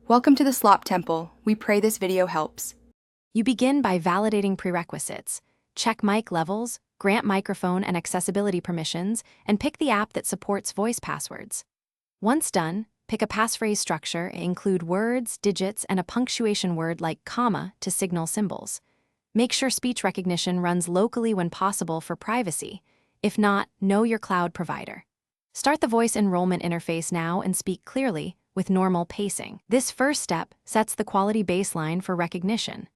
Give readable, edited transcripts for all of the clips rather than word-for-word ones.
Welcome to the Slop Temple. We pray this video helps. You begin by validating prerequisites. Check mic levels, grant microphone and accessibility permissions, and pick the app that supports voice passwords. Once done, pick a passphrase structure, include words, digits, and a punctuation word like comma to signal symbols. Make sure speech recognition runs locally when possible for privacy. If not, know your cloud provider. Start the voice enrollment interface now and speak clearly, with normal pacing. This first step sets the quality baseline for recognition.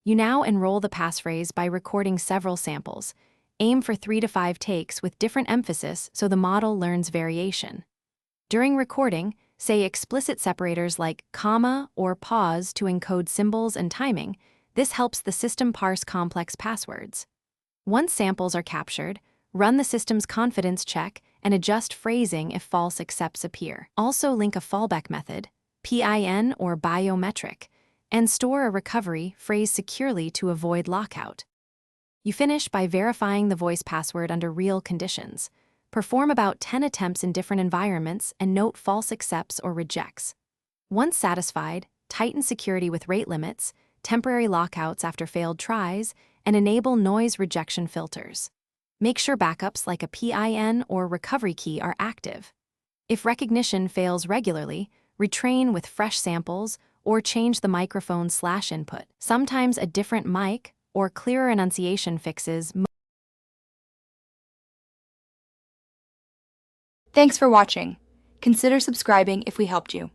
You now enroll the passphrase by recording several samples. Aim for 3 to 5 takes with different emphasis so the model learns variation. During recording, say explicit separators like comma or pause to encode symbols and timing. This helps the system parse complex passwords. Once samples are captured, run the system's confidence check and adjust phrasing if false accepts appear. Also link a fallback method, PIN or biometric, and store a recovery phrase securely to avoid lockout. You finish by verifying the voice password under real conditions. Perform about 10 attempts in different environments and note false accepts or rejects. Once satisfied, tighten security with rate limits, temporary lockouts after failed tries, and enable noise rejection filters. Make sure backups like a PIN or recovery key are active. If recognition fails regularly, retrain with fresh samples or change the microphone/input. Sometimes a different mic or clearer enunciation fixes. Thanks for watching. Consider subscribing if we helped you.